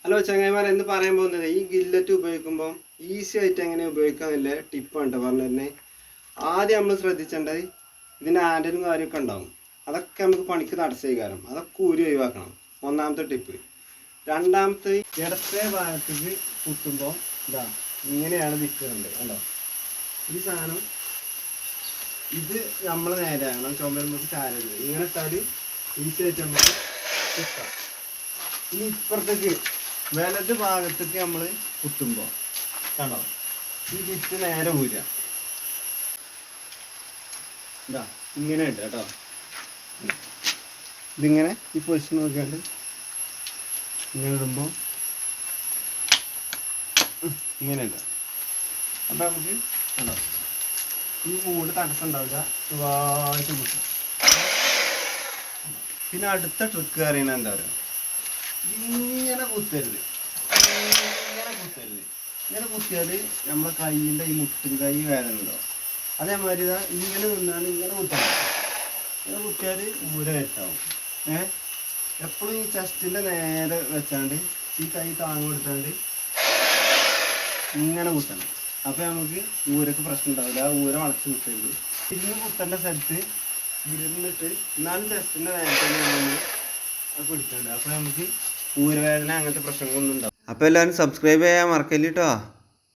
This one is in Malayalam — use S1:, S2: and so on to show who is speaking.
S1: ഹലോ ചങ്ങായിമാർ, എന്ന് പറയാൻ പോകുന്നത് ഈ ഗില്ലറ്റ് ഉപയോഗിക്കുമ്പോൾ ഈസി ആയിട്ട് എങ്ങനെ ഉപയോഗിക്കാന്നില്ല ടിപ്പാണ് കേട്ടോ പറഞ്ഞു. ആദ്യം നമ്മൾ ശ്രദ്ധിക്കേണ്ടത് ഇതിൻ്റെ ഹാൻഡിലും കാര്യമൊക്കെ ഉണ്ടാവും. അതൊക്കെ നമുക്ക് പണിക്ക് തടസ്സീകാരം, അതൊക്കെ ഊരി ഒഴിവാക്കണം. ഒന്നാമത്തെ ടിപ്പ്. രണ്ടാമത്തെ, ഇടത്തെ ഭാഗത്തേക്ക് കുത്തുമ്പോൾ ഇതാ ഇങ്ങനെയാണ് നിൽക്കുന്നുണ്ട് കണ്ടോ. ഈ സാധനം ഇത് നമ്മൾ നേരെയാകണം, ചുമരുമ്പോൾ ചാരരുത്. ഇങ്ങനെ ഇട്ടാൽ ഈസി ആയിട്ട് നമുക്ക് കുത്താം. ഇനി ഇപ്പുറത്തേക്ക് വലത് ഭാഗത്തേക്ക് നമ്മൾ കുത്തുമ്പോൾ കണ്ടോ, ഈ ബിറ്റ് നേരെ ഊരുക. ഇതാ ഇങ്ങനെ ഉണ്ട് കേട്ടോ. ഇതിങ്ങനെ ഈ പൊസിഷൻ നോക്കിയാണ്ട് ഇങ്ങനെ ഇടുമ്പോൾ ഇങ്ങനെ ഉണ്ട്. അപ്പം നമുക്ക് കണ്ടോ ഈ മൂട് തടസ്സം ഉണ്ടാവില്ല, സുഖമായിട്ട് കുത്തും. പിന്നെ അടുത്ത ട്രിക്ക് അറിയണത് എന്താ പറയുക, ഇങ്ങനെ കുത്തരുത്. ഇങ്ങനെ കുത്തിയാൽ നമ്മളെ കൈയിൻ്റെ ഈ മുട്ടും കൈ വേദന ഉണ്ടാവും. അതേമാതിരി ഇങ്ങനെ നിന്നാണ് ഇങ്ങനെ കുത്തണം. ഇങ്ങനെ കുത്തിയാൽ ഊര വെച്ചാവും. എപ്പോഴും ഈ ചെസ്റ്റിൻ്റെ നേരെ വെച്ചാണ്ട് ഈ കൈ താങ്ങ് കൊടുത്താണ്ട് ഇങ്ങനെ കുത്തണം. അപ്പോൾ നമുക്ക് ഊരക്ക് പ്രശ്നം ഉണ്ടാവില്ല. ആ ഊര വളച്ച് കുത്തരുത്. ഇന്ന് കുത്തേണ്ട സ്ഥലത്ത് ഇരുന്നിട്ട് എന്നാലും ചെസ്റ്റിൻ്റെ നേരത്തെ നമ്മൾ അത് പിടിക്കണ്ട. അപ്പോൾ നമുക്ക് ഊരവേദന അങ്ങനത്തെ പ്രശ്നങ്ങളൊന്നും ഉണ്ടാവും. അപ്പോൾ എല്ലാവരും സബ്സ്ക്രൈബ് ചെയ്യാൻ മറക്കല്ല് കേട്ടോ.